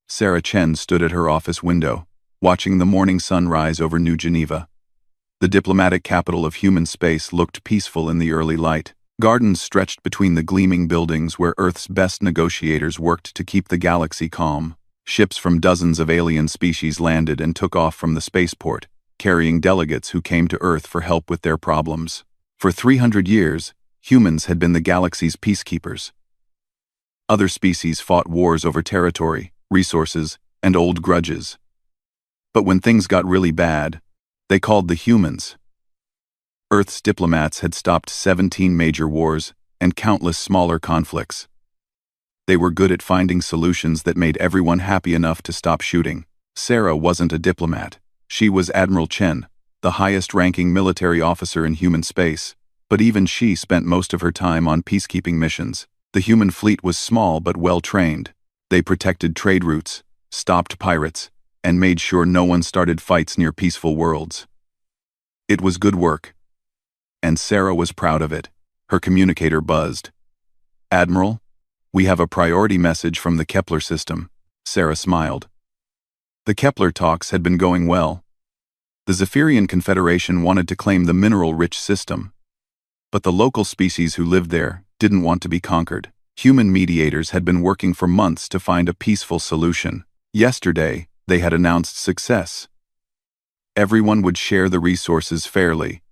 Sarah Chen stood at her office window, watching the morning sun rise over New Geneva. The diplomatic capital of human space looked peaceful in the early light. Gardens stretched between the gleaming buildings where Earth's best negotiators worked to keep the galaxy calm. Ships from dozens of alien species landed and took off from the spaceport, carrying delegates who came to Earth for help with their problems. For 300 years, humans had been the galaxy's peacekeepers. Other species fought wars over territory, resources, and old grudges. But when things got really bad, they called the humans. Earth's diplomats had stopped 17 major wars and countless smaller conflicts. They were good at finding solutions that made everyone happy enough to stop shooting. Sarah wasn't a diplomat. She was Admiral Chen, the highest-ranking military officer in human space, but even she spent most of her time on peacekeeping missions. The human fleet was small but well-trained. They protected trade routes, stopped pirates, and made sure no one started fights near peaceful worlds. It was good work, and Sarah was proud of it. Her communicator buzzed. "Admiral, we have a priority message from the Kepler system." Sarah smiled. The Kepler talks had been going well. The Zephyrian Confederation wanted to claim the mineral-rich system, but the local species who lived there didn't want to be conquered. Human mediators had been working for months to find a peaceful solution. Yesterday, they had announced success. Everyone would share the resources fairly,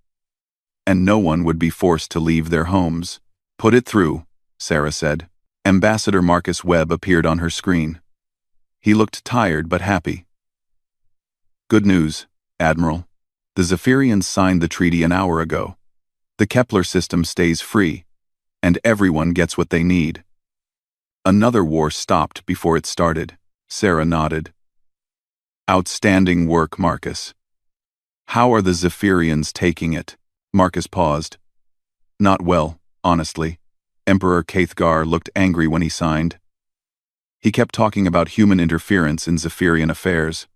and no one would be forced to leave their homes. "Put it through," Sarah said. Ambassador Marcus Webb appeared on her screen. He looked tired but happy. "Good news, Admiral. The Zephyrians signed the treaty an hour ago. The Kepler system stays free, and everyone gets what they need." Another war stopped before it started. Sarah nodded. "Outstanding work, Marcus. How are the Zephyrians taking it?" Marcus paused. "Not well, honestly." Emperor Kaithgar looked angry when he signed. He kept talking about human interference in Zephyrian affairs.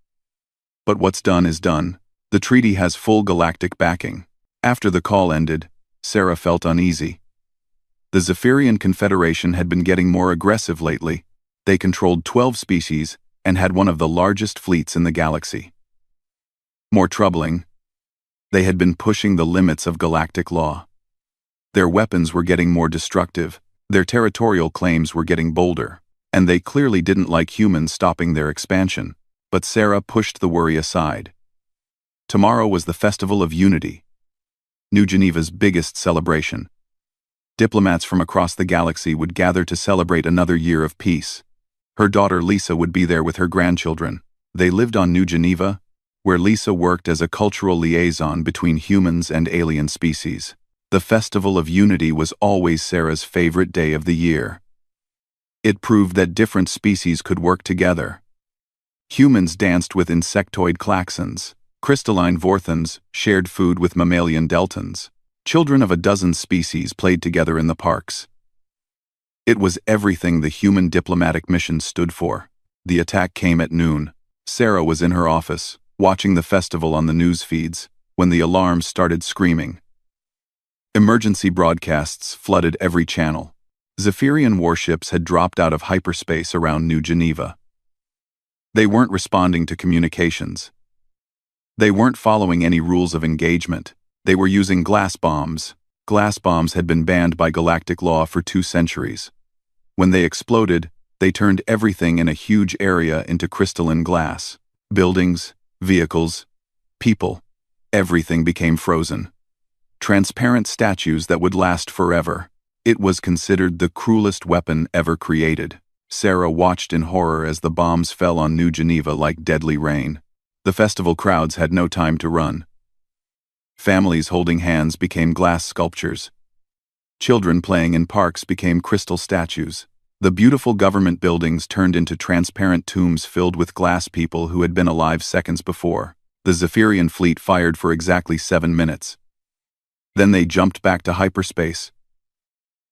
But what's done is done. The treaty has full galactic backing. After the call ended, Sarah felt uneasy. The Zephyrian Confederation had been getting more aggressive lately. They controlled 12 species and had one of the largest fleets in the galaxy. More troubling, they had been pushing the limits of galactic law. Their weapons were getting more destructive, their territorial claims were getting bolder, and they clearly didn't like humans stopping their expansion. But Sarah pushed the worry aside. Tomorrow was the Festival of Unity, New Geneva's biggest celebration. Diplomats from across the galaxy would gather to celebrate another year of peace. Her daughter Lisa would be there with her grandchildren. They lived on New Geneva, where Lisa worked as a cultural liaison between humans and alien species. The Festival of Unity was always Sarah's favorite day of the year. It proved that different species could work together. Humans danced with insectoid klaxons. Crystalline Vorthons shared food with mammalian deltons. Children of a dozen species played together in the parks. It was everything the human diplomatic mission stood for. The attack came at noon. Sarah was in her office, watching the festival on the news feeds, when the alarms started screaming. Emergency broadcasts flooded every channel. Zephyrian warships had dropped out of hyperspace around New Geneva. They weren't responding to communications. They weren't following any rules of engagement. They were using glass bombs. Glass bombs had been banned by galactic law for 2 centuries. When they exploded, they turned everything in a huge area into crystalline glass. Buildings, vehicles, people, everything became frozen. Transparent statues that would last forever. It was considered the cruelest weapon ever created. Sarah watched in horror as the bombs fell on New Geneva like deadly rain. The festival crowds had no time to run. Families holding hands became glass sculptures. Children playing in parks became crystal statues. The beautiful government buildings turned into transparent tombs filled with glass people who had been alive seconds before. The Zephyrian fleet fired for exactly 7 minutes. Then they jumped back to hyperspace,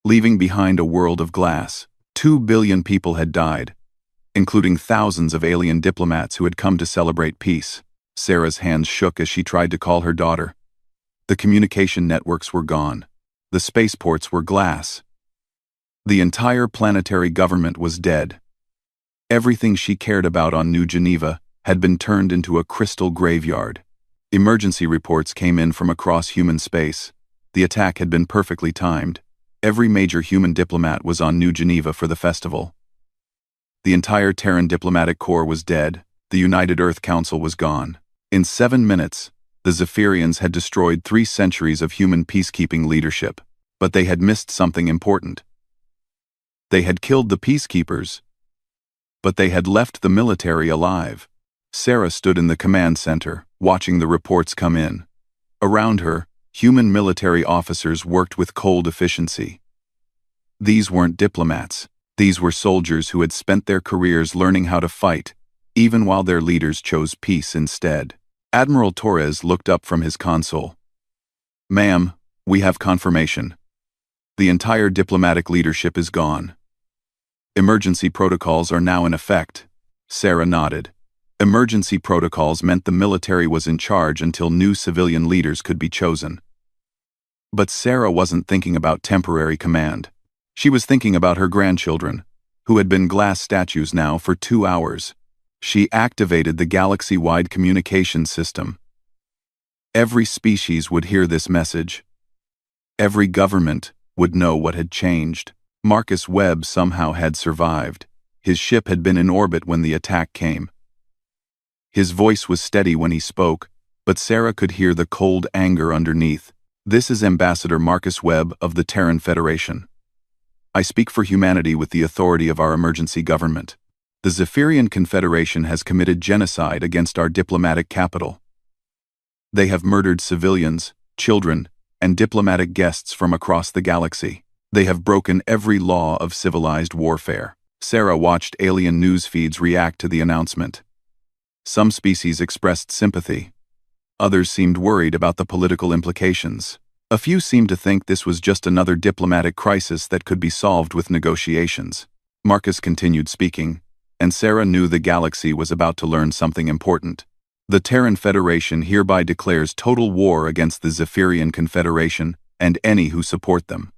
leaving behind a world of glass. 2 billion people had died, including thousands of alien diplomats who had come to celebrate peace. Sarah's hands shook as she tried to call her daughter. The communication networks were gone. The spaceports were glass. The entire planetary government was dead. Everything she cared about on New Geneva had been turned into a crystal graveyard. Emergency reports came in from across human space. The attack had been perfectly timed. Every major human diplomat was on New Geneva for the festival. The entire Terran diplomatic corps was dead. The United Earth Council was gone. In 7 minutes, the Zephyrians had destroyed 3 centuries of human peacekeeping leadership. But they had missed something important. They had killed the peacekeepers, but they had left the military alive. Sarah stood in the command center, watching the reports come in. Around her, human military officers worked with cold efficiency. These weren't diplomats. These were soldiers who had spent their careers learning how to fight, even while their leaders chose peace instead. Admiral Torres looked up from his console. "Ma'am, we have confirmation. The entire diplomatic leadership is gone. Emergency protocols are now in effect." Sarah nodded. Emergency protocols meant the military was in charge until new civilian leaders could be chosen. But Sarah wasn't thinking about temporary command. She was thinking about her grandchildren, who had been glass statues now for 2 hours. She activated the galaxy-wide communication system. Every species would hear this message. Every government would know what had changed. Marcus Webb somehow had survived. His ship had been in orbit when the attack came. His voice was steady when he spoke, but Sarah could hear the cold anger underneath. "This is Ambassador Marcus Webb of the Terran Federation. I speak for humanity with the authority of our emergency government. The Zephyrian Confederation has committed genocide against our diplomatic capital. They have murdered civilians, children, and diplomatic guests from across the galaxy. They have broken every law of civilized warfare." Sarah watched alien news feeds react to the announcement. Some species expressed sympathy. Others seemed worried about the political implications. A few seemed to think this was just another diplomatic crisis that could be solved with negotiations. Marcus continued speaking, and Sarah knew the galaxy was about to learn something important. "The Terran Federation hereby declares total war against the Zephyrian Confederation and any who support them.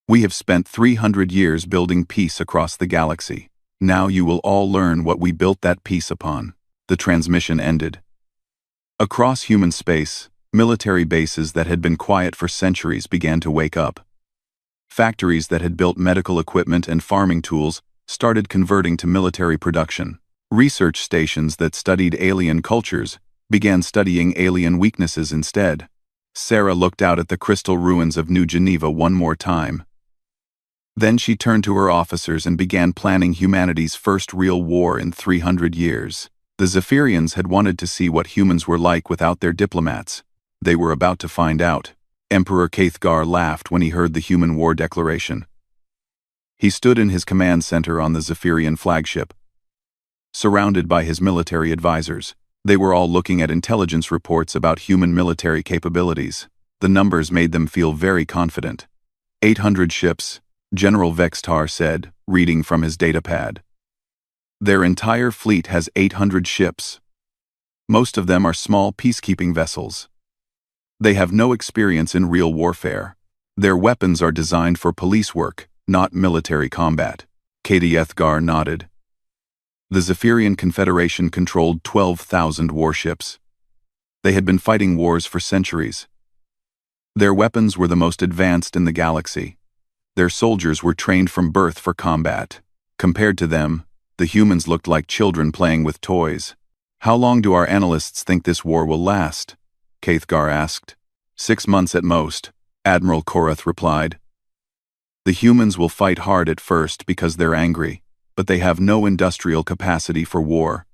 We have spent 300 years building peace across the galaxy. Now you will all learn what we built that peace upon." The transmission ended. Across human space, military bases that had been quiet for centuries began to wake up. Factories that had built medical equipment and farming tools started converting to military production. Research stations that studied alien cultures began studying alien weaknesses instead. Sarah looked out at the crystal ruins of New Geneva one more time. Then she turned to her officers and began planning humanity's first real war in 300 years. The Zephyrians had wanted to see what humans were like without their diplomats. They were about to find out. Emperor Caithgar laughed when he heard the human war declaration. He stood in his command center on the Zephyrian flagship, surrounded by his military advisors. They were all looking at intelligence reports about human military capabilities. The numbers made them feel very confident. 800 ships, General Vextar said, reading from his datapad. Their entire fleet has 800 ships. Most of them are small peacekeeping vessels. They have no experience in real warfare. Their weapons are designed for police work, not military combat. Caithgar nodded. The Zephyrian Confederation controlled 12,000 warships. They had been fighting wars for centuries. Their weapons were the most advanced in the galaxy. Their soldiers were trained from birth for combat. Compared to them, the humans looked like children playing with toys. "How long do our analysts think this war will last?" Caithgar asked. 6 months at most, Admiral Korath replied. "The humans will fight hard at first because they're angry, but they have no industrial capacity for war.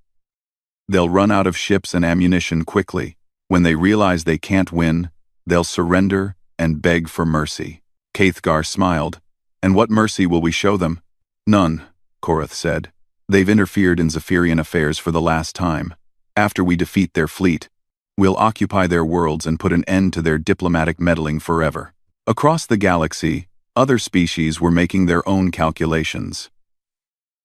They'll run out of ships and ammunition quickly. When they realize they can't win, they'll surrender and beg for mercy." Caithgar smiled. "And what mercy will we show them?" "None," Korath said. "They've interfered in Zephyrian affairs for the last time. After we defeat their fleet, we'll occupy their worlds and put an end to their diplomatic meddling forever." Across the galaxy, other species were making their own calculations.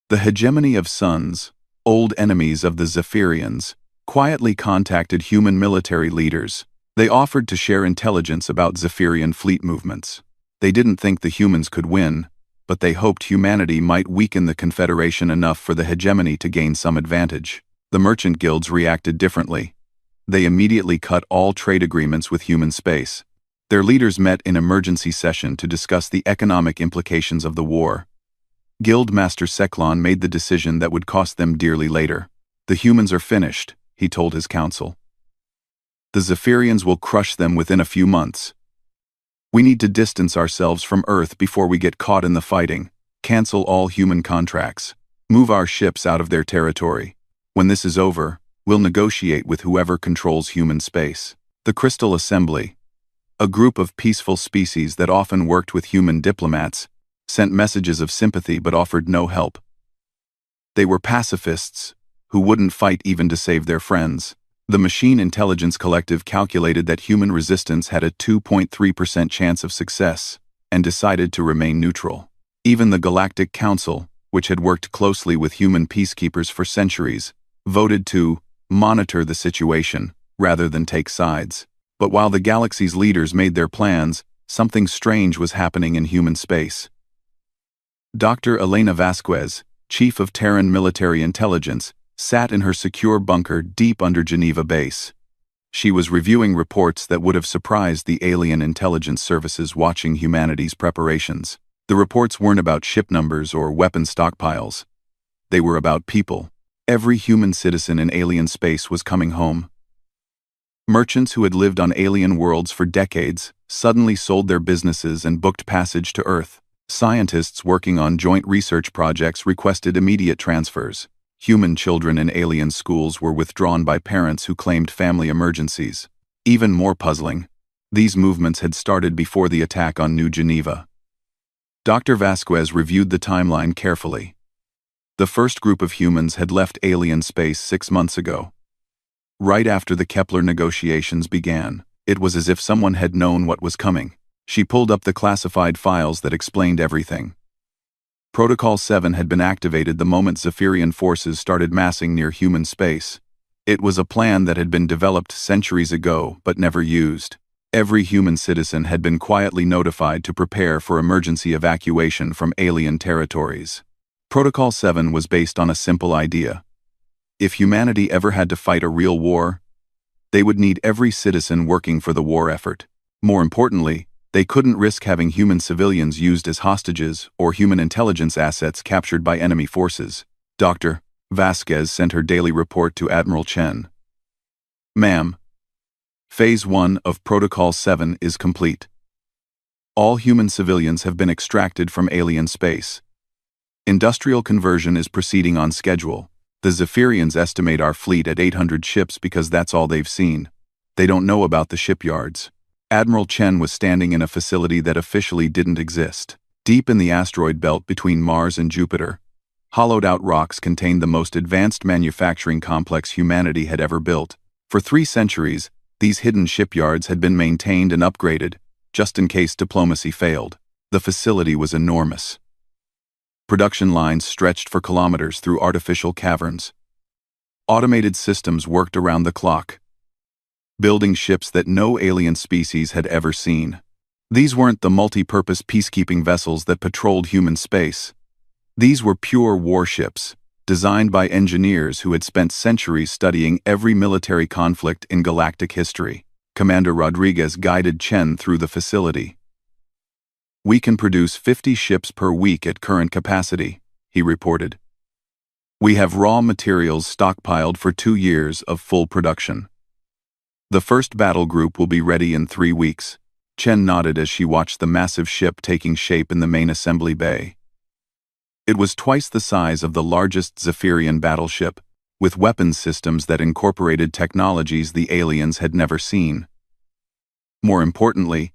The hegemony of suns, old enemies of the Zephyrians, quietly contacted human military leaders. They offered to share intelligence about Zephyrian fleet movements. They didn't think the humans could win, but they hoped humanity might weaken the Confederation enough for the hegemony to gain some advantage. The merchant guilds reacted differently. They immediately cut all trade agreements with human space. Their leaders met in emergency session to discuss the economic implications of the war. Guild Master Seklon made the decision that would cost them dearly later. "The humans are finished," he told his council. "The Zephyrians will crush them within a few months. We need to distance ourselves from Earth before we get caught in the fighting. Cancel all human contracts. Move our ships out of their territory. When this is over, we'll negotiate with whoever controls human space." The Crystal Assembly, a group of peaceful species that often worked with human diplomats, sent messages of sympathy but offered no help. They were pacifists who wouldn't fight even to save their friends. The Machine Intelligence Collective calculated that human resistance had a 2.3% chance of success and decided to remain neutral. Even the Galactic Council, which had worked closely with human peacekeepers for centuries, voted to monitor the situation rather than take sides. But while the galaxy's leaders made their plans, something strange was happening in human space. Dr. Elena Vasquez, chief of Terran military intelligence, sat in her secure bunker deep under Geneva base. She was reviewing reports that would have surprised the alien intelligence services watching humanity's preparations. The reports weren't about ship numbers or weapon stockpiles. They were about people. Every human citizen in alien space was coming home. Merchants who had lived on alien worlds for decades suddenly sold their businesses and booked passage to Earth. Scientists working on joint research projects requested immediate transfers. Human children in alien schools were withdrawn by parents who claimed family emergencies. Even more puzzling, these movements had started before the attack on New Geneva. Dr. Vasquez reviewed the timeline carefully. The first group of humans had left alien space 6 months ago. Right after the Kepler negotiations began, it was as if someone had known what was coming. She pulled up the classified files that explained everything. Protocol 7 had been activated the moment Zephyrian forces started massing near human space. It was a plan that had been developed centuries ago but never used. Every human citizen had been quietly notified to prepare for emergency evacuation from alien territories. Protocol 7 was based on a simple idea. If humanity ever had to fight a real war, they would need every citizen working for the war effort. More importantly, they couldn't risk having human civilians used as hostages or human intelligence assets captured by enemy forces. Dr. Vasquez sent her daily report to Admiral Chen. "Ma'am, Phase 1 of Protocol 7 is complete. All human civilians have been extracted from alien space. Industrial conversion is proceeding on schedule. The Zephyrians estimate our fleet at 800 ships because that's all they've seen. They don't know about the shipyards." Admiral Chen was standing in a facility that officially didn't exist. Deep in the asteroid belt between Mars and Jupiter, hollowed-out rocks contained the most advanced manufacturing complex humanity had ever built. For 3 centuries, these hidden shipyards had been maintained and upgraded, just in case diplomacy failed. The facility was enormous. Production lines stretched for kilometers through artificial caverns. Automated systems worked around the clock, building ships that no alien species had ever seen. These weren't the multi-purpose peacekeeping vessels that patrolled human space. These were pure warships, designed by engineers who had spent centuries studying every military conflict in galactic history. Commander Rodriguez guided Chen through the facility. "We can produce 50 ships per week at current capacity," he reported. "We have raw materials stockpiled for 2 years of full production. The first battle group will be ready in 3 weeks." Chen nodded as she watched the massive ship taking shape in the main assembly bay. It was twice the size of the largest Zephyrian battleship, with weapons systems that incorporated technologies the aliens had never seen. More importantly,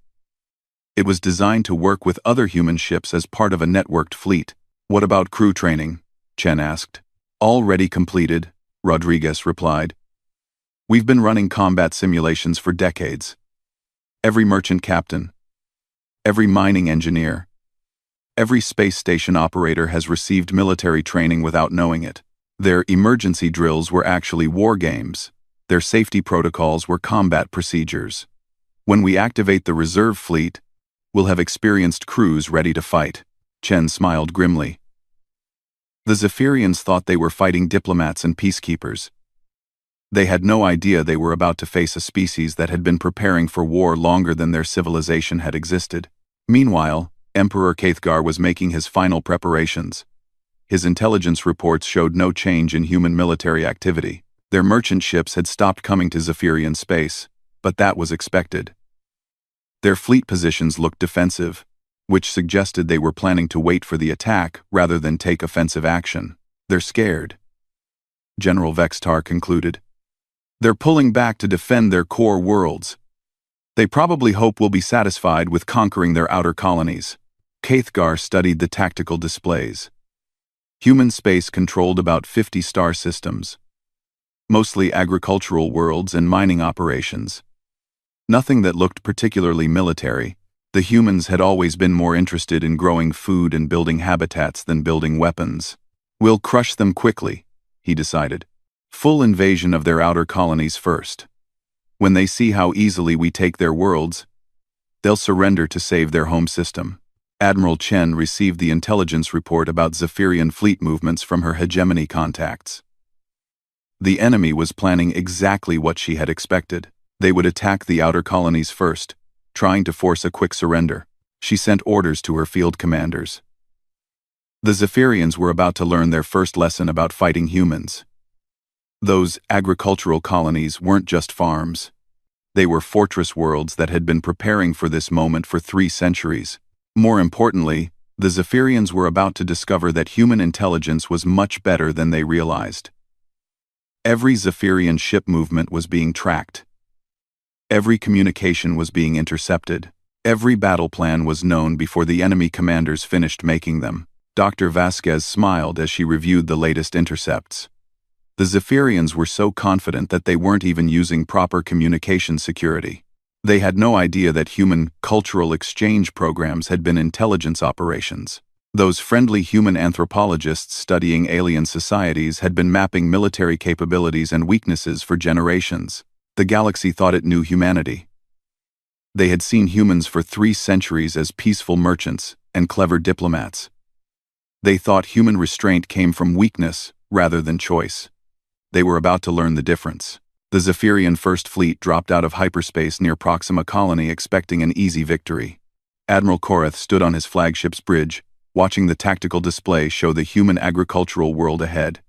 it was designed to work with other human ships as part of a networked fleet. "What about crew training?" Chen asked. "Already completed," Rodriguez replied. "We've been running combat simulations for decades. Every merchant captain, every mining engineer, every space station operator has received military training without knowing it. Their emergency drills were actually war games. Their safety protocols were combat procedures. When we activate the reserve fleet, we'll have experienced crews ready to fight." Chen smiled grimly. The Zephyrians thought they were fighting diplomats and peacekeepers. They had no idea they were about to face a species that had been preparing for war longer than their civilization had existed. Meanwhile, Emperor Kaithgar was making his final preparations. His intelligence reports showed no change in human military activity. Their merchant ships had stopped coming to Zephyrian space, but that was expected. Their fleet positions looked defensive, which suggested they were planning to wait for the attack rather than take offensive action. They're scared, General Vextar concluded. They're pulling back to defend their core worlds. They probably hope we'll be satisfied with conquering their outer colonies. Kaithgar studied the tactical displays. Human space controlled about 50 star systems, mostly agricultural worlds and mining operations. Nothing that looked particularly military. The humans had always been more interested in growing food and building habitats than building weapons. We'll crush them quickly, he decided. Full invasion of their outer colonies first. When they see how easily we take their worlds, they'll surrender to save their home system. Admiral Chen received the intelligence report about Zephyrian fleet movements from her hegemony contacts. The enemy was planning exactly what she had expected. They would attack the outer colonies first, trying to force a quick surrender. She sent orders to her field commanders. The Zephyrians were about to learn their first lesson about fighting humans. Those agricultural colonies weren't just farms. They were fortress worlds that had been preparing for this moment for 3 centuries. More importantly, the Zephyrians were about to discover that human intelligence was much better than they realized. Every Zephyrian ship movement was being tracked. Every communication was being intercepted. Every battle plan was known before the enemy commanders finished making them. Dr. Vasquez smiled as she reviewed the latest intercepts. The Zephyrians were so confident that they weren't even using proper communication security. They had no idea that human cultural exchange programs had been intelligence operations. Those friendly human anthropologists studying alien societies had been mapping military capabilities and weaknesses for generations. The galaxy thought it knew humanity. They had seen humans for 3 centuries as peaceful merchants and clever diplomats. They thought human restraint came from weakness rather than choice. They were about to learn the difference. The Zephyrian First Fleet dropped out of hyperspace near Proxima Colony expecting an easy victory. Admiral Korath stood on his flagship's bridge, watching the tactical display show the human agricultural world ahead.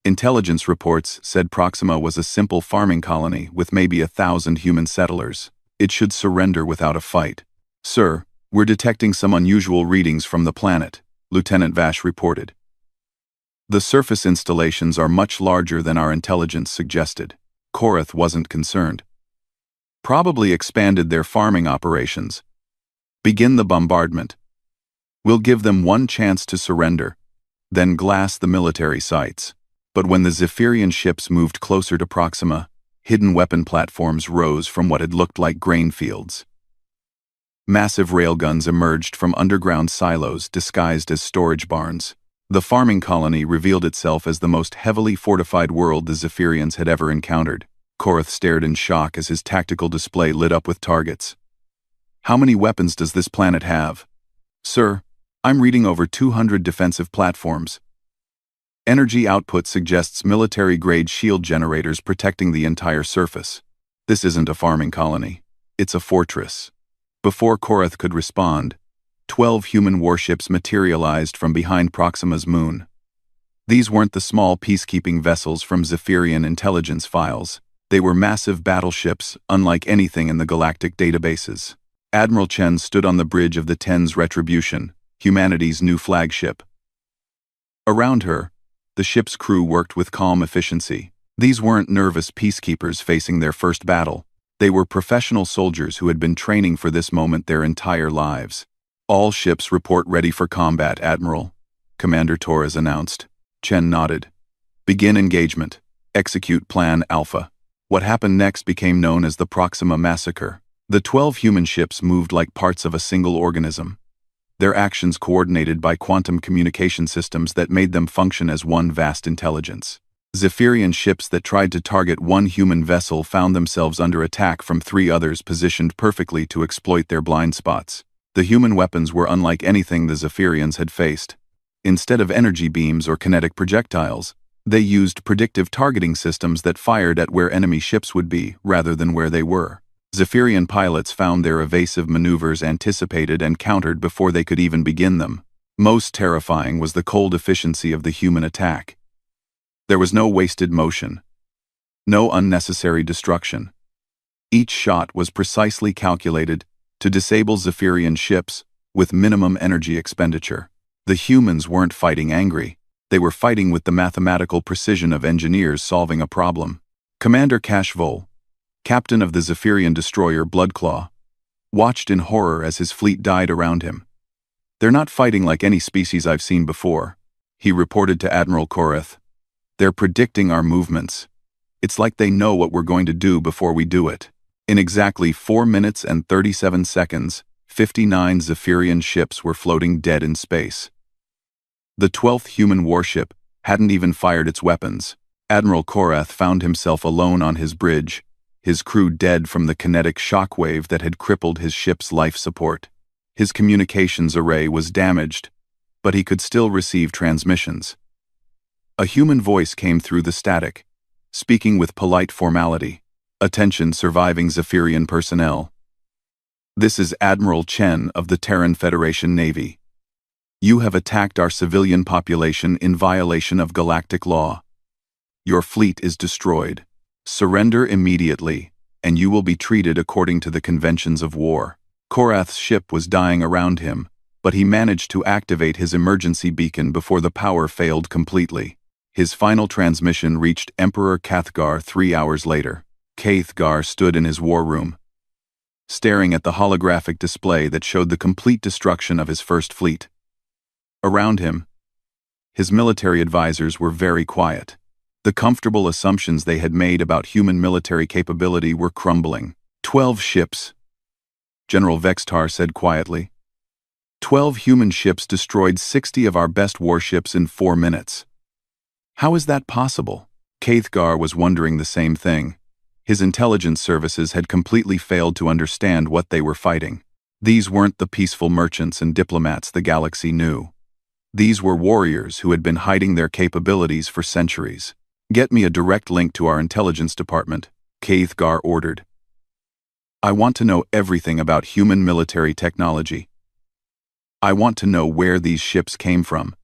Intelligence reports said Proxima was a simple farming colony with maybe 1,000 human settlers. It should surrender without a fight. Sir, we're detecting some unusual readings from the planet, Lieutenant Vash reported. The surface installations are much larger than our intelligence suggested. Korath wasn't concerned. Probably expanded their farming operations. Begin the bombardment. We'll give them one chance to surrender, then glass the military sites. But when the Zephyrian ships moved closer to Proxima, hidden weapon platforms rose from what had looked like grain fields. Massive railguns emerged from underground silos disguised as storage barns. The farming colony revealed itself as the most heavily fortified world the Zephyrians had ever encountered. Korath stared in shock as his tactical display lit up with targets. How many weapons does this planet have? Sir, I'm reading over 200 defensive platforms. Energy output suggests military-grade shield generators protecting the entire surface. This isn't a farming colony. It's a fortress. Before Korath could respond, 12 human warships materialized from behind Proxima's moon. These weren't the small peacekeeping vessels from Zephyrian intelligence files. They were massive battleships, unlike anything in the galactic databases. Admiral Chen stood on the bridge of the Ten's Retribution, humanity's new flagship. Around her, the ship's crew worked with calm efficiency. These weren't nervous peacekeepers facing their first battle. They were professional soldiers who had been training for this moment their entire lives. All ships report ready for combat, Admiral, Commander Torres announced. Chen nodded. Begin engagement. Execute Plan Alpha. What happened next became known as the Proxima Massacre. The 12 human ships moved like parts of a single organism. Their actions coordinated by quantum communication systems that made them function as one vast intelligence. Zephyrian ships that tried to target one human vessel found themselves under attack from 3 others positioned perfectly to exploit their blind spots. The human weapons were unlike anything the Zephyrians had faced. Instead of energy beams or kinetic projectiles, they used predictive targeting systems that fired at where enemy ships would be, rather than where they were. Zephyrian pilots found their evasive maneuvers anticipated and countered before they could even begin them. Most terrifying was the cold efficiency of the human attack. There was no wasted motion, no unnecessary destruction. Each shot was precisely calculated to disable Zephyrian ships with minimum energy expenditure. The humans weren't fighting angry. They were fighting with the mathematical precision of engineers solving a problem. Commander Kashvol, captain of the Zephyrian destroyer Bloodclaw, watched in horror as his fleet died around him. "They're not fighting like any species I've seen before," he reported to Admiral Koreth. "They're predicting our movements. It's like they know what we're going to do before we do it." In exactly 4 minutes and 37 seconds, 59 Zephyrian ships were floating dead in space. The 12th human warship hadn't even fired its weapons. Admiral Koreth found himself alone on his bridge, his crew dead from the kinetic shockwave that had crippled his ship's life support. His communications array was damaged, but he could still receive transmissions. A human voice came through the static, speaking with polite formality. "Attention surviving Zephyrian personnel. This is Admiral Chen of the Terran Federation Navy. You have attacked our civilian population in violation of galactic law. Your fleet is destroyed. Surrender immediately, and you will be treated according to the conventions of war." Koreth's ship was dying around him, but he managed to activate his emergency beacon before the power failed completely. His final transmission reached Emperor Cathgar 3 hours later. Cathgar stood in his war room, staring at the holographic display that showed the complete destruction of his first fleet. Around him, his military advisors were very quiet. The comfortable assumptions they had made about human military capability were crumbling. 12 ships, General Vextar said quietly. 12 human ships destroyed 60 of our best warships in 4 minutes. How is that possible? Cathgar was wondering the same thing. His intelligence services had completely failed to understand what they were fighting. These weren't the peaceful merchants and diplomats the galaxy knew. These were warriors who had been hiding their capabilities for centuries. "Get me a direct link to our intelligence department," Cathgar ordered. "I want to know everything about human military technology. I want to know where these ships came from.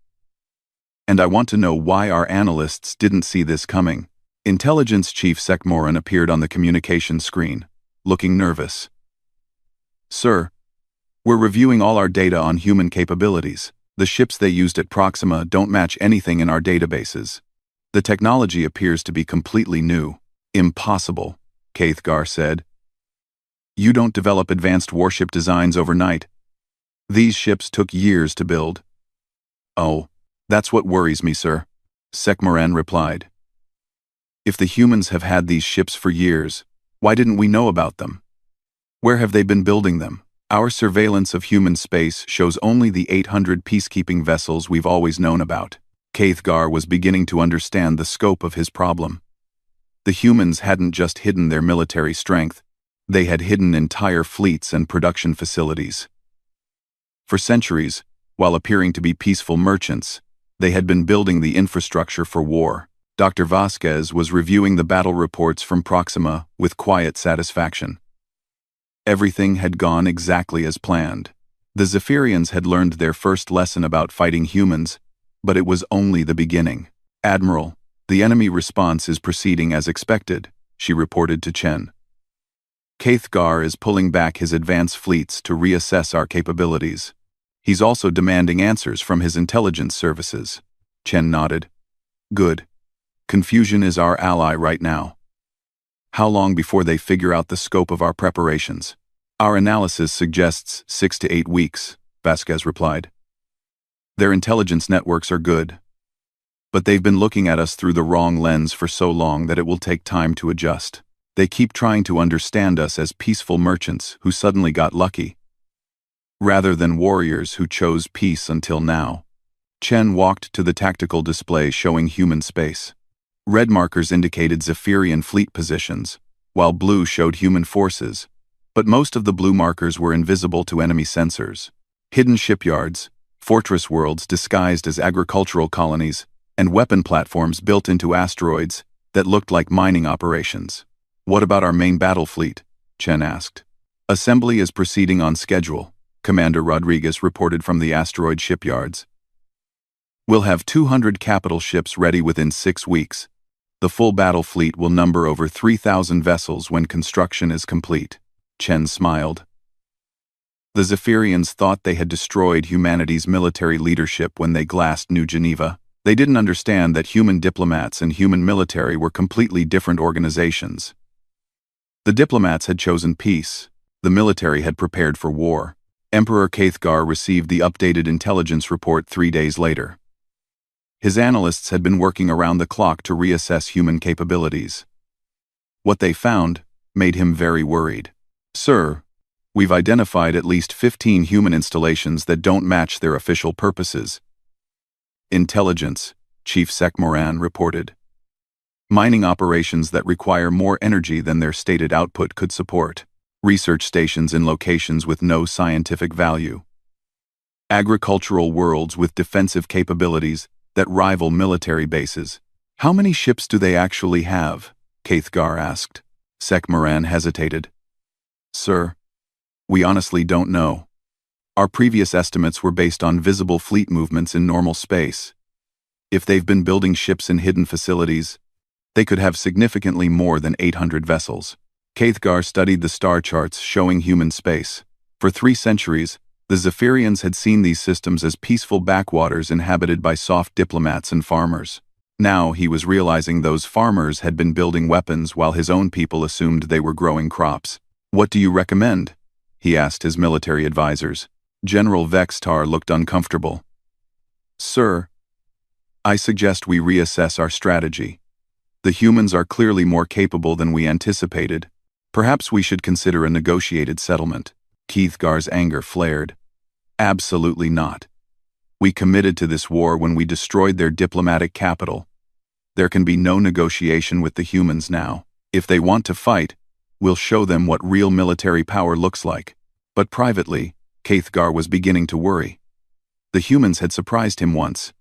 And I want to know why our analysts didn't see this coming." Intelligence Chief Sekmoran appeared on the communication screen, looking nervous. "Sir, we're reviewing all our data on human capabilities. The ships they used at Proxima don't match anything in our databases. The technology appears to be completely new." "Impossible," Cathgar said. "You don't develop advanced warship designs overnight. These ships took years to build." "Oh, that's what worries me, sir," Sekmoran replied. "If the humans have had these ships for years, why didn't we know about them? Where have they been building them? Our surveillance of human space shows only the 800 peacekeeping vessels we've always known about." Cathgar was beginning to understand the scope of his problem. The humans hadn't just hidden their military strength, they had hidden entire fleets and production facilities. For centuries, while appearing to be peaceful merchants, they had been building the infrastructure for war. Dr. Vasquez was reviewing the battle reports from Proxima with quiet satisfaction. Everything had gone exactly as planned. The Zephyrians had learned their first lesson about fighting humans, but it was only the beginning. "Admiral, the enemy response is proceeding as expected," she reported to Chen. "Cathgar is pulling back his advance fleets to reassess our capabilities. He's also demanding answers from his intelligence services." Chen nodded. "Good. Confusion is our ally right now. How long before they figure out the scope of our preparations?" "Our analysis suggests 6 to 8 weeks, Vasquez replied. "Their intelligence networks are good, but they've been looking at us through the wrong lens for so long that it will take time to adjust. They keep trying to understand us as peaceful merchants who suddenly got lucky, rather than warriors who chose peace until now." Chen walked to the tactical display showing human space. Red markers indicated Zephyrian fleet positions, while blue showed human forces. But most of the blue markers were invisible to enemy sensors. Hidden shipyards, fortress worlds disguised as agricultural colonies, and weapon platforms built into asteroids that looked like mining operations. "What about our main battle fleet?" Chen asked. "Assembly is proceeding on schedule," Commander Rodriguez reported from the asteroid shipyards. "We'll have 200 capital ships ready within 6 weeks. The full battle fleet will number over 3,000 vessels when construction is complete." Chen smiled. The Zephyrians thought they had destroyed humanity's military leadership when they glassed New Geneva. They didn't understand that human diplomats and human military were completely different organizations. The diplomats had chosen peace. The military had prepared for war. Emperor Caithgar received the updated intelligence report 3 days later. His analysts had been working around the clock to reassess human capabilities. What they found made him very worried. "Sir, we've identified at least 15 human installations that don't match their official purposes." "Intelligence," Chief Sec Moran reported. "Mining operations that require more energy than their stated output could support. Research stations in locations with no scientific value. Agricultural worlds with defensive capabilities that rival military bases." "How many ships do they actually have?" Caithgar asked. Sec Moran hesitated. "Sir, we honestly don't know. Our previous estimates were based on visible fleet movements in normal space. If they've been building ships in hidden facilities, they could have significantly more than 800 vessels." Caithgar studied the star charts showing human space. For 3 centuries, the Zephyrians had seen these systems as peaceful backwaters inhabited by soft diplomats and farmers. Now he was realizing those farmers had been building weapons while his own people assumed they were growing crops. "What do you recommend?" he asked his military advisors. General Vextar looked uncomfortable. "Sir, I suggest we reassess our strategy. The humans are clearly more capable than we anticipated. Perhaps we should consider a negotiated settlement." Caithgar's anger flared. "Absolutely not. We committed to this war when we destroyed their diplomatic capital. There can be no negotiation with the humans now. If they want to fight, we'll show them what real military power looks like." But privately, Caithgar was beginning to worry. The humans had surprised him once.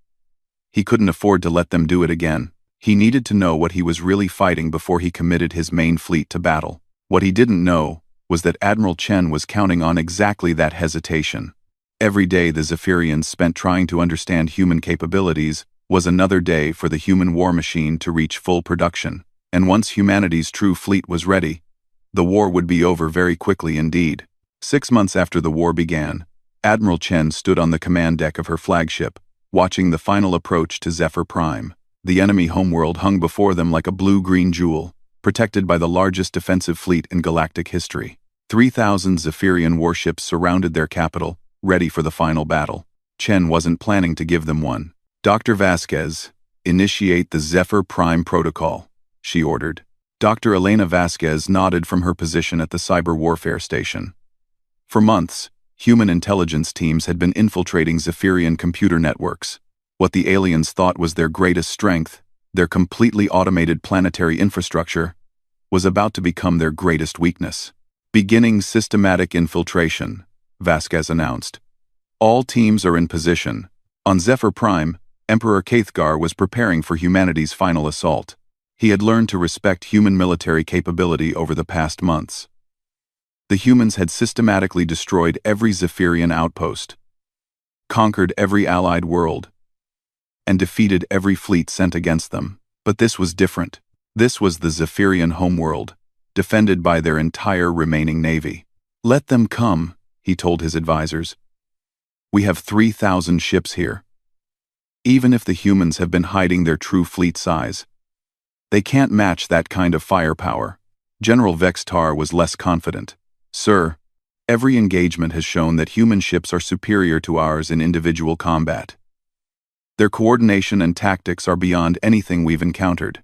He couldn't afford to let them do it again. He needed to know what he was really fighting before he committed his main fleet to battle. What he didn't know was that Admiral Chen was counting on exactly that hesitation. Every day the Zephyrians spent trying to understand human capabilities was another day for the human war machine to reach full production. And once humanity's true fleet was ready, the war would be over very quickly indeed. 6 months after the war began, Admiral Chen stood on the command deck of her flagship, watching the final approach to Zephyr Prime. The enemy homeworld hung before them like a blue-green jewel, protected by the largest defensive fleet in galactic history. 3,000 Zephyrian warships surrounded their capital, ready for the final battle. Chen wasn't planning to give them one. "Dr. Vasquez, initiate the Zephyr Prime protocol," she ordered. Dr. Elena Vasquez nodded from her position at the cyber warfare station. For months, human intelligence teams had been infiltrating Zephyrian computer networks. What the aliens thought was their greatest strength, their completely automated planetary infrastructure, was about to become their greatest weakness. "Beginning systematic infiltration," Vasquez announced. "All teams are in position." On Zephyr Prime, Emperor Caithgar was preparing for humanity's final assault. He had learned to respect human military capability over the past months. The humans had systematically destroyed every Zephyrian outpost, conquered every allied world, and defeated every fleet sent against them. But this was different. This was the Zephyrian homeworld, defended by their entire remaining navy. "Let them come," he told his advisors. "We have 3,000 ships here. Even if the humans have been hiding their true fleet size, they can't match that kind of firepower." General Vextar was less confident. "Sir, every engagement has shown that human ships are superior to ours in individual combat. Their coordination and tactics are beyond anything we've encountered.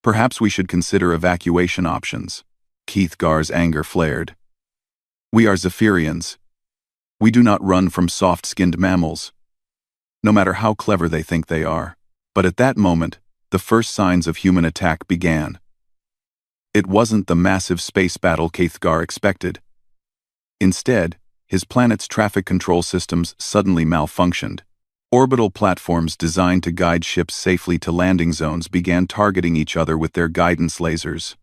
Perhaps we should consider evacuation options." Caithgar's anger flared. "We are Zephyrians. We do not run from soft-skinned mammals, no matter how clever they think they are." But at that moment, the first signs of human attack began. It wasn't the massive space battle Kaithgar expected. Instead, his planet's traffic control systems suddenly malfunctioned. Orbital platforms designed to guide ships safely to landing zones began targeting each other with their guidance lasers.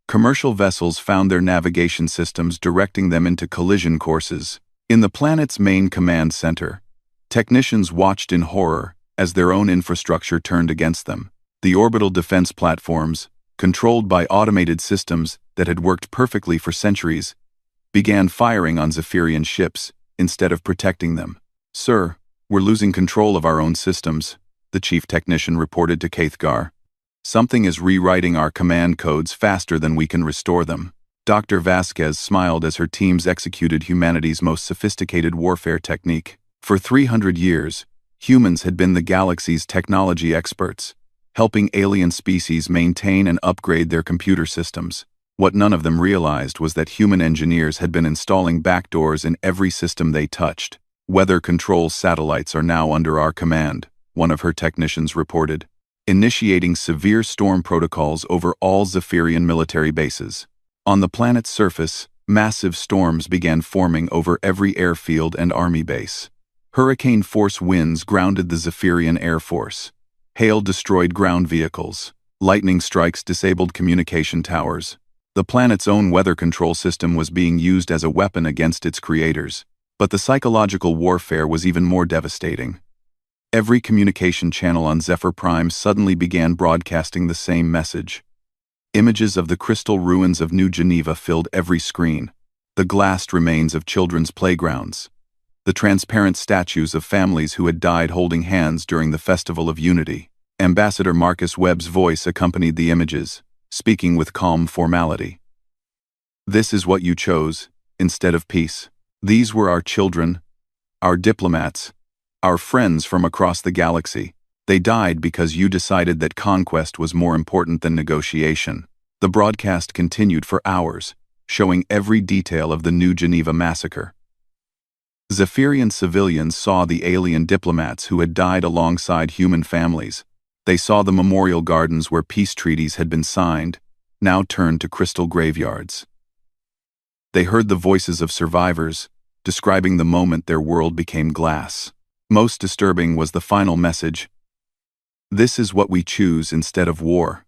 Commercial vessels found their navigation systems directing them into collision courses. In the planet's main command center, technicians watched in horror as their own infrastructure turned against them. The orbital defense platforms, controlled by automated systems that had worked perfectly for centuries, began firing on Zephyrian ships instead of protecting them. "Sir, we're losing control of our own systems," the chief technician reported to Kaithgar. "Something is rewriting our command codes faster than we can restore them." Dr. Vasquez smiled as her teams executed humanity's most sophisticated warfare technique. For 300 years, humans had been the galaxy's technology experts, helping alien species maintain and upgrade their computer systems. What none of them realized was that human engineers had been installing backdoors in every system they touched. "Weather control satellites are now under our command," one of her technicians reported, initiating severe storm protocols over all Zephyrian military bases. On the planet's surface, massive storms began forming over every airfield and army base. Hurricane-force winds grounded the Zephyrian Air Force. Hail destroyed ground vehicles. Lightning strikes disabled communication towers. The planet's own weather control system was being used as a weapon against its creators. But the psychological warfare was even more devastating. Every communication channel on Zephyr Prime suddenly began broadcasting the same message. Images of the crystal ruins of New Geneva filled every screen, the glassed remains of children's playgrounds, the transparent statues of families who had died holding hands during the Festival of Unity. Ambassador Marcus Webb's voice accompanied the images, speaking with calm formality. "This is what you chose, instead of peace. These were our children, our diplomats, our friends from across the galaxy. They died because you decided that conquest was more important than negotiation." The broadcast continued for hours, showing every detail of the New Geneva massacre. Zephyrian civilians saw the alien diplomats who had died alongside human families. They saw the memorial gardens where peace treaties had been signed, now turned to crystal graveyards. They heard the voices of survivors, describing the moment their world became glass. Most disturbing was the final message: "This is what we choose instead of war."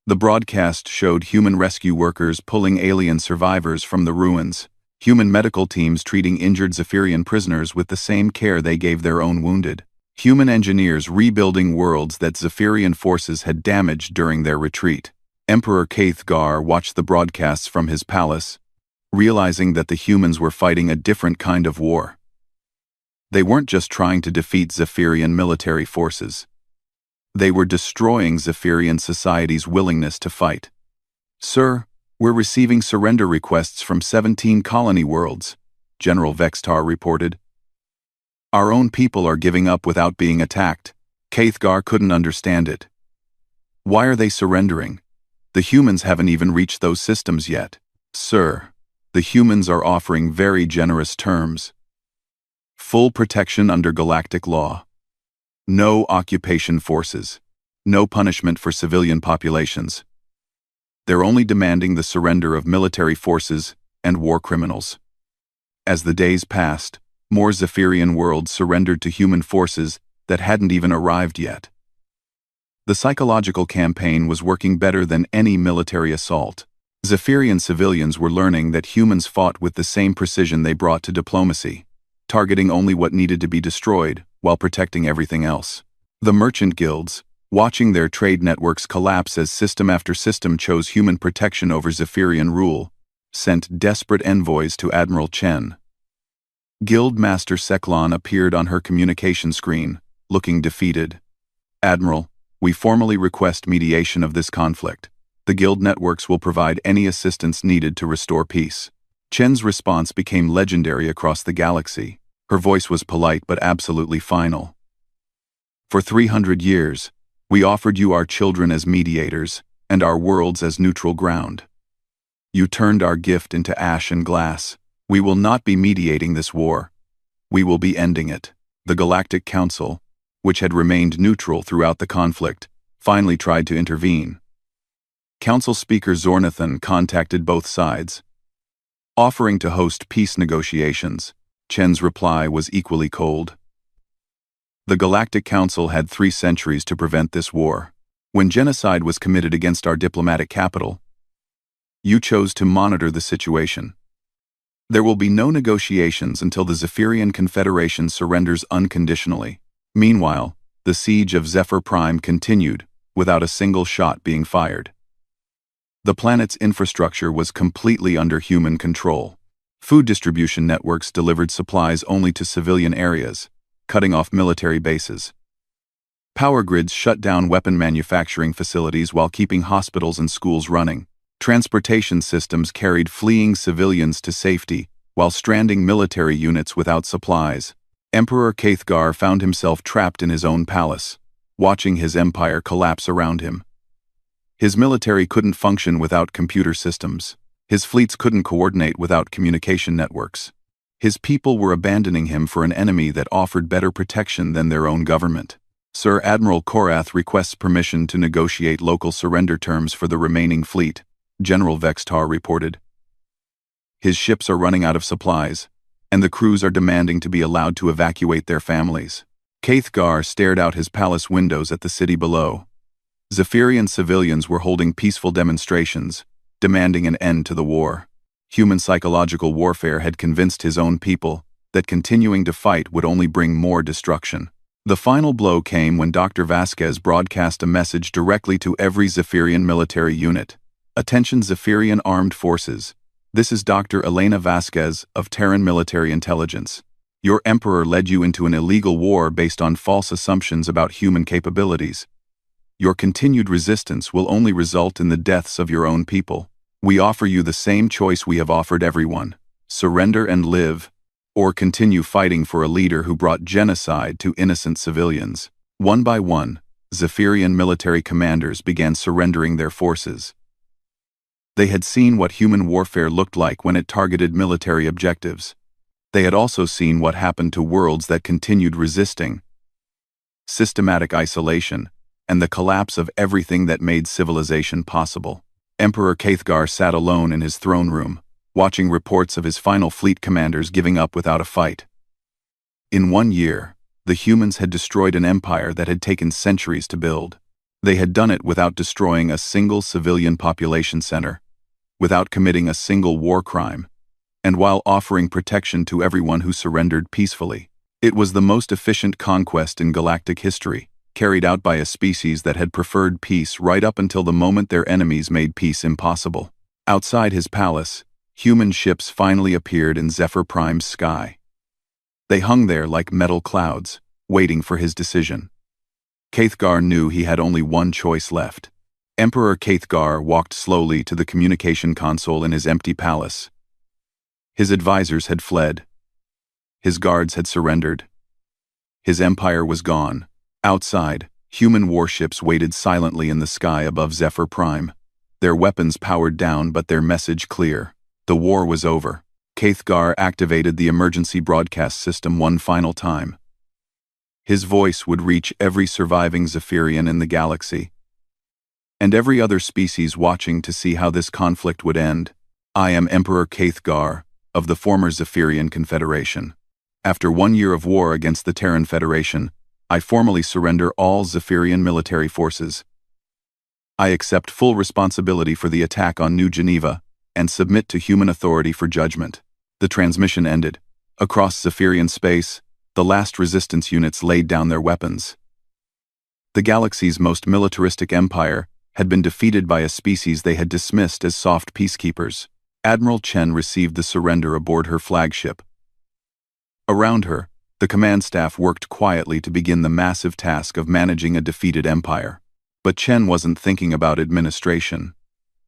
The broadcast showed human rescue workers pulling alien survivors from the ruins, human medical teams treating injured Zephyrian prisoners with the same care they gave their own wounded, human engineers rebuilding worlds that Zephyrian forces had damaged during their retreat. Emperor Kaithgar watched the broadcasts from his palace, realizing that the humans were fighting a different kind of war. They weren't just trying to defeat Zephyrian military forces. They were destroying Zephyrian society's willingness to fight. "Sir, we're receiving surrender requests from 17 colony worlds," General Vextar reported. "Our own people are giving up without being attacked." Kaithgar couldn't understand it. "Why are they surrendering? The humans haven't even reached those systems yet." "Sir, the humans are offering very generous terms. Full protection under galactic law. No occupation forces. No punishment for civilian populations. They're only demanding the surrender of military forces and war criminals." As the days passed, more Zephyrian worlds surrendered to human forces that hadn't even arrived yet. The psychological campaign was working better than any military assault. Zephyrian civilians were learning that humans fought with the same precision they brought to diplomacy, targeting only what needed to be destroyed while protecting everything else. The merchant guilds, watching their trade networks collapse as system after system chose human protection over Zephyrian rule, sent desperate envoys to Admiral Chen. Guild Master Seklan appeared on her communication screen, looking defeated. "Admiral, we formally request mediation of this conflict. The guild networks will provide any assistance needed to restore peace." Chen's response became legendary across the galaxy. Her voice was polite but absolutely final. "For 300 years, we offered you our children as mediators and our worlds as neutral ground. You turned our gift into ash and glass. We will not be mediating this war. We will be ending it." The Galactic Council, which had remained neutral throughout the conflict, finally tried to intervene. Council Speaker Zornathan contacted both sides, offering to host peace negotiations. Chen's reply was equally cold. The Galactic Council had 3 centuries to prevent this war. When genocide was committed against our diplomatic capital, you chose to monitor the situation. There will be no negotiations until the Zephyrian Confederation surrenders unconditionally. Meanwhile, the siege of Zephyr Prime continued, without a single shot being fired. The planet's infrastructure was completely under human control. Food distribution networks delivered supplies only to civilian areas, cutting off military bases. Power grids shut down weapon manufacturing facilities while keeping hospitals and schools running. Transportation systems carried fleeing civilians to safety, while stranding military units without supplies. Emperor Kaithgar found himself trapped in his own palace, watching his empire collapse around him. His military couldn't function without computer systems. His fleets couldn't coordinate without communication networks. His people were abandoning him for an enemy that offered better protection than their own government. Sir Admiral Korath requests permission to negotiate local surrender terms for the remaining fleet, General Vextar reported. His ships are running out of supplies, and the crews are demanding to be allowed to evacuate their families. Kaithgar stared out his palace windows at the city below. Zephyrian civilians were holding peaceful demonstrations, demanding an end to the war. Human psychological warfare had convinced his own people that continuing to fight would only bring more destruction. The final blow came when Dr. Vasquez broadcast a message directly to every Zephyrian military unit. Attention Zephyrian Armed Forces. This is Dr. Elena Vasquez of Terran Military Intelligence. Your emperor led you into an illegal war based on false assumptions about human capabilities. Your continued resistance will only result in the deaths of your own people. We offer you the same choice we have offered everyone: surrender and live, or continue fighting for a leader who brought genocide to innocent civilians. One by one, Zephyrian military commanders began surrendering their forces. They had seen what human warfare looked like when it targeted military objectives. They had also seen what happened to worlds that continued resisting: systematic isolation, and the collapse of everything that made civilization possible. Emperor Kaithgar sat alone in his throne room, watching reports of his final fleet commanders giving up without a fight. In 1 year, the humans had destroyed an empire that had taken centuries to build. They had done it without destroying a single civilian population center, without committing a single war crime, and while offering protection to everyone who surrendered peacefully. It was the most efficient conquest in galactic history, carried out by a species that had preferred peace right up until the moment their enemies made peace impossible. Outside his palace, human ships finally appeared in Zephyr Prime's sky. They hung there like metal clouds, waiting for his decision. Kaithgar knew he had only one choice left. Emperor Kaithgar walked slowly to the communication console in his empty palace. His advisors had fled. His guards had surrendered. His empire was gone. Outside, human warships waited silently in the sky above Zephyr Prime, their weapons powered down but their message clear. The war was over. Kaithgar activated the emergency broadcast system one final time. His voice would reach every surviving Zephyrian in the galaxy, and every other species watching to see how this conflict would end. I am Emperor Kaithgar of the former Zephyrian Confederation. After 1 year of war against the Terran Federation, I formally surrender all Zephyrian military forces. I accept full responsibility for the attack on New Geneva and submit to human authority for judgment. The transmission ended. Across Zephyrian space, the last resistance units laid down their weapons. The galaxy's most militaristic empire had been defeated by a species they had dismissed as soft peacekeepers. Admiral Chen received the surrender aboard her flagship. Around her, the command staff worked quietly to begin the massive task of managing a defeated empire. But Chen wasn't thinking about administration.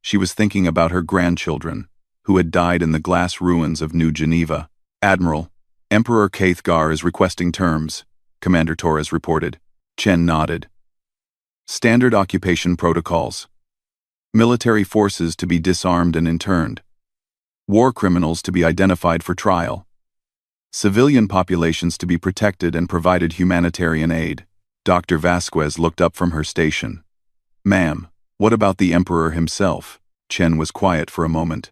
She was thinking about her grandchildren, who had died in the glass ruins of New Geneva. Admiral, Emperor Kaithgar is requesting terms, Commander Torres reported. Chen nodded. Standard occupation protocols. Military forces to be disarmed and interned. War criminals to be identified for trial. Civilian populations to be protected and provided humanitarian aid. Dr. Vasquez looked up from her station. Ma'am, What about the Emperor himself? Chen was quiet for a moment.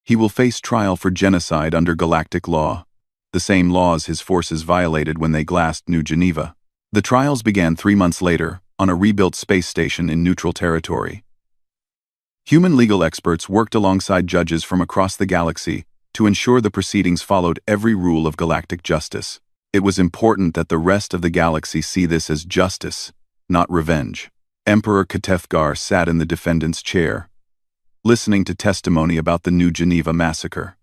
He will face trial for genocide under galactic law, the same laws his forces violated when they glassed New Geneva. The trials began 3 months later, on a rebuilt space station in neutral territory. Human legal experts worked alongside judges from across the galaxy to ensure the proceedings followed every rule of galactic justice. It was important that the rest of the galaxy see this as justice, not revenge. Emperor Katefgar sat in the defendant's chair, listening to testimony about the New Geneva massacre.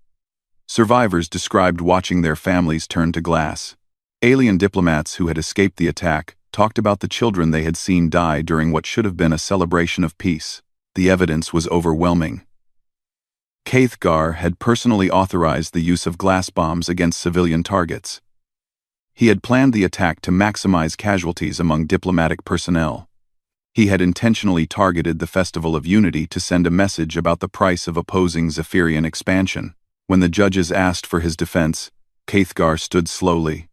Survivors described watching their families turn to glass. Alien diplomats who had escaped the attack talked about the children they had seen die during what should have been a celebration of peace. The evidence was overwhelming. Katefgar had personally authorized the use of glass bombs against civilian targets. He had planned the attack to maximize casualties among diplomatic personnel. He had intentionally targeted the Festival of Unity to send a message about the price of opposing Zephyrian expansion. When the judges asked for his defense, Katefgar stood slowly.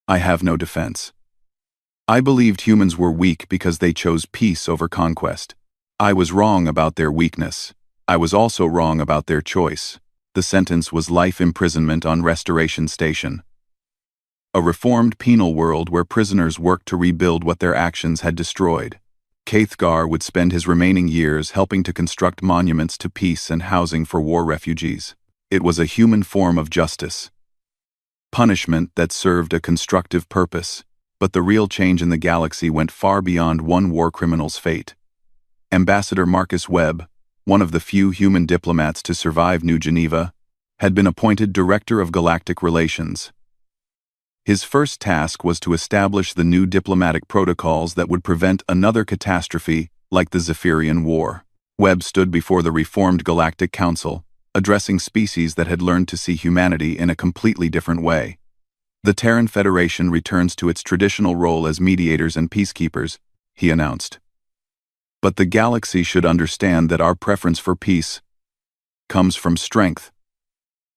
I have no defense. I believed humans were weak because they chose peace over conquest. I was wrong about their weakness. I was also wrong about their choice. The sentence was life imprisonment on Restoration Station. A reformed penal world where prisoners worked to rebuild what their actions had destroyed. Katefgar would spend his remaining years helping to construct monuments to peace and housing for war refugees. It was a human form of justice. Punishment that served a constructive purpose, but the real change in the galaxy went far beyond one war criminal's fate. Ambassador Marcus Webb, one of the few human diplomats to survive New Geneva, had been appointed Director of Galactic Relations. His first task was to establish the new diplomatic protocols that would prevent another catastrophe like the Zephyrian War. Webb stood before the reformed Galactic Council, addressing species that had learned to see humanity in a completely different way. The Terran Federation returns to its traditional role as mediators and peacekeepers, he announced. But the galaxy should understand that our preference for peace comes from strength,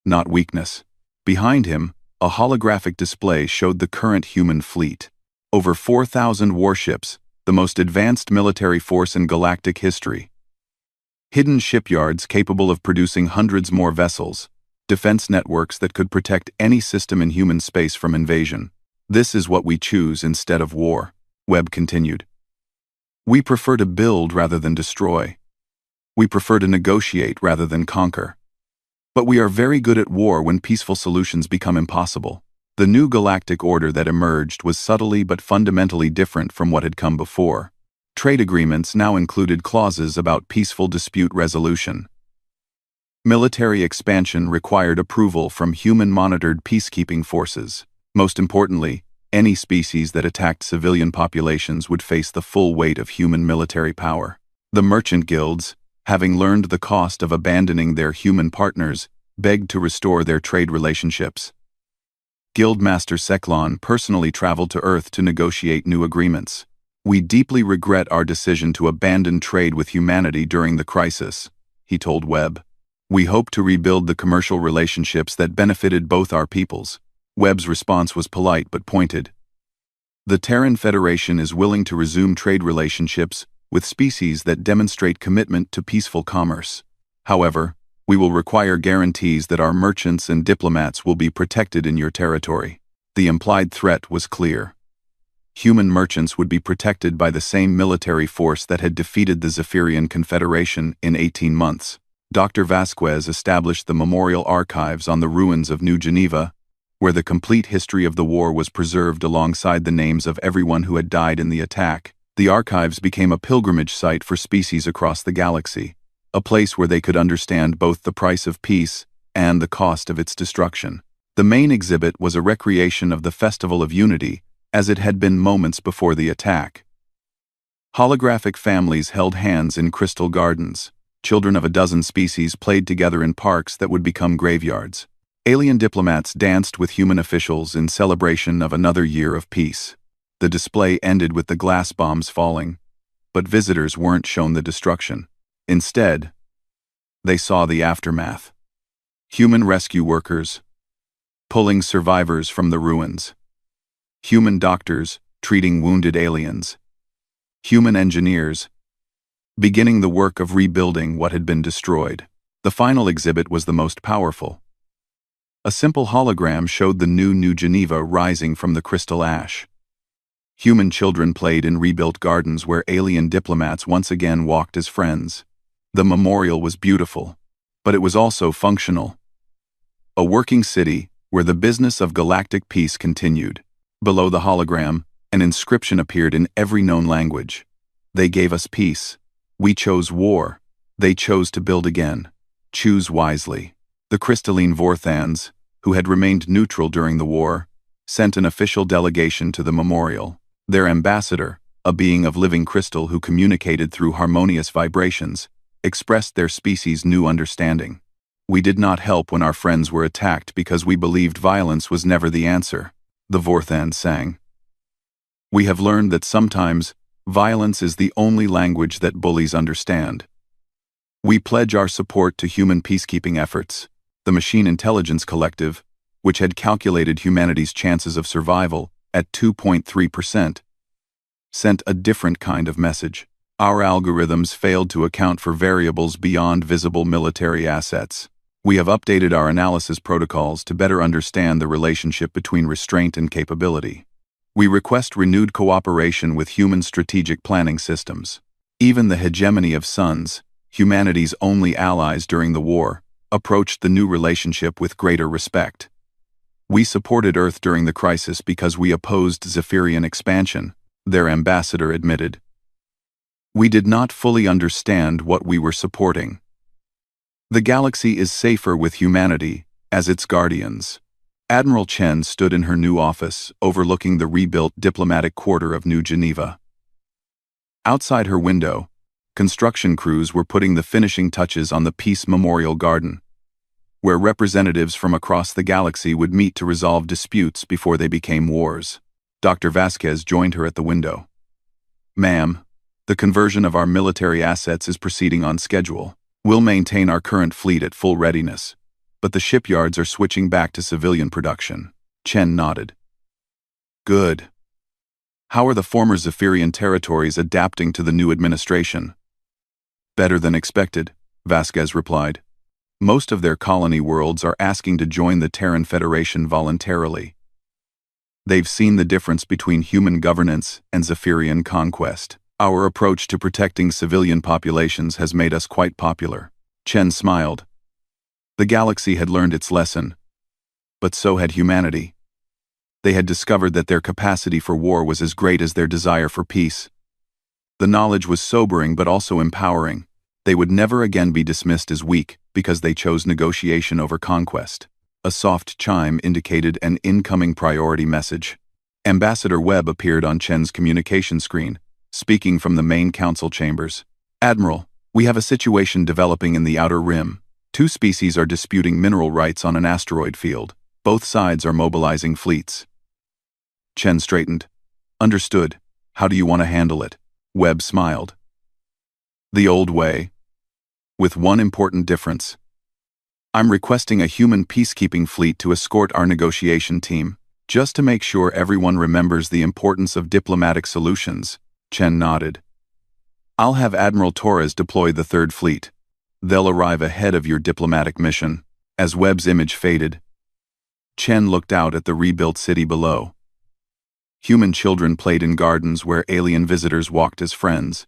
not weakness. Behind him, a holographic display showed the current human fleet. Over 4,000 warships, the most advanced military force in galactic history. Hidden shipyards capable of producing hundreds more vessels, defense networks that could protect any system in human space from invasion. This is what we choose instead of war, Webb continued. We prefer to build rather than destroy. We prefer to negotiate rather than conquer. But we are very good at war when peaceful solutions become impossible. The new galactic order that emerged was subtly but fundamentally different from what had come before. Trade agreements now included clauses about peaceful dispute resolution. Military expansion required approval from human-monitored peacekeeping forces. Most importantly, any species that attacked civilian populations would face the full weight of human military power. The merchant guilds, having learned the cost of abandoning their human partners, begged to restore their trade relationships. Guildmaster Seklon personally traveled to Earth to negotiate new agreements. We deeply regret our decision to abandon trade with humanity during the crisis, he told Webb. We hope to rebuild the commercial relationships that benefited both our peoples. Webb's response was polite but pointed. The Terran Federation is willing to resume trade relationships with species that demonstrate commitment to peaceful commerce. However, we will require guarantees that our merchants and diplomats will be protected in your territory. The implied threat was clear. Human merchants would be protected by the same military force that had defeated the Zephyrian Confederation in 18 months. Dr. Vasquez established the memorial archives on the ruins of New Geneva, where the complete history of the war was preserved alongside the names of everyone who had died in the attack. The archives became a pilgrimage site for species across the galaxy, a place where they could understand both the price of peace and the cost of its destruction. The main exhibit was a recreation of the Festival of Unity, as it had been moments before the attack. Holographic families held hands in crystal gardens. Children of a dozen species played together in parks that would become graveyards. Alien diplomats danced with human officials in celebration of another year of peace. The display ended with the glass bombs falling, but visitors weren't shown the destruction. Instead, they saw the aftermath. Human rescue workers pulling survivors from the ruins. Human doctors treating wounded aliens. Human engineers beginning the work of rebuilding what had been destroyed. The final exhibit was the most powerful. A simple hologram showed the New Geneva rising from the crystal ash. Human children played in rebuilt gardens where alien diplomats once again walked as friends. The memorial was beautiful, but it was also functional. A working city where the business of galactic peace continued. Below the hologram, an inscription appeared in every known language. They gave us peace. We chose war. They chose to build again. Choose wisely. The crystalline Vorthans, who had remained neutral during the war, sent an official delegation to the memorial. Their ambassador, a being of living crystal who communicated through harmonious vibrations, expressed their species' new understanding. We did not help when our friends were attacked because we believed violence was never the answer, the Vorthan sang. We have learned that sometimes violence is the only language that bullies understand. We pledge our support to human peacekeeping efforts. The Machine Intelligence Collective, which had calculated humanity's chances of survival at 2.3%, sent a different kind of message. Our algorithms failed to account for variables beyond visible military assets. We have updated our analysis protocols to better understand the relationship between restraint and capability. We request renewed cooperation with human strategic planning systems. Even the hegemony of suns, humanity's only allies during the war, approached the new relationship with greater respect. We supported Earth during the crisis because we opposed Zephyrian expansion, their ambassador admitted. We did not fully understand what we were supporting. The galaxy is safer with humanity as its guardians. Admiral Chen stood in her new office, overlooking the rebuilt diplomatic quarter of New Geneva. Outside her window, construction crews were putting the finishing touches on the Peace Memorial Garden, where representatives from across the galaxy would meet to resolve disputes before they became wars. Dr. Vasquez joined her at the window. "Ma'am, the conversion of our military assets is proceeding on schedule. We'll maintain our current fleet at full readiness, but the shipyards are switching back to civilian production." Chen nodded. "Good. How are the former Zephyrian territories adapting to the new administration?" "Better than expected," Vasquez replied. "Most of their colony worlds are asking to join the Terran Federation voluntarily. They've seen the difference between human governance and Zephyrian conquest. Our approach to protecting civilian populations has made us quite popular." Chen smiled. The galaxy had learned its lesson, but so had humanity. They had discovered that their capacity for war was as great as their desire for peace. The knowledge was sobering but also empowering. They would never again be dismissed as weak because they chose negotiation over conquest. A soft chime indicated an incoming priority message. Ambassador Webb appeared on Chen's communication screen, speaking from the main council chambers. "Admiral, we have a situation developing in the Outer Rim. Two species are disputing mineral rights on an asteroid field. Both sides are mobilizing fleets." Chen straightened. "Understood. How do you want to handle it?" Webb smiled. "The old way. With one important difference. I'm requesting a human peacekeeping fleet to escort our negotiation team, just to make sure everyone remembers the importance of diplomatic solutions." Chen nodded. "I'll have Admiral Torres deploy the third fleet. They'll arrive ahead of your diplomatic mission." As Webb's image faded, Chen looked out at the rebuilt city below. Human children played in gardens where alien visitors walked as friends.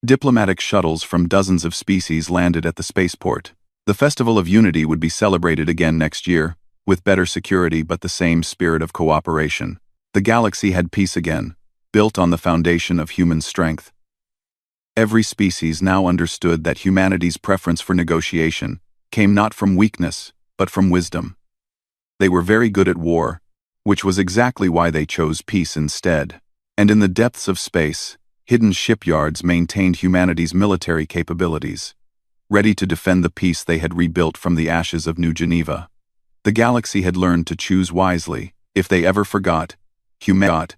Diplomatic shuttles from dozens of species landed at the spaceport. The Festival of Unity would be celebrated again next year, with better security but the same spirit of cooperation. The galaxy had peace again, built on the foundation of human strength. Every species now understood that humanity's preference for negotiation came not from weakness, but from wisdom. They were very good at war, which was exactly why they chose peace instead. And in the depths of space, hidden shipyards maintained humanity's military capabilities, ready to defend the peace they had rebuilt from the ashes of New Geneva. The galaxy had learned to choose wisely. If they ever forgot, humanity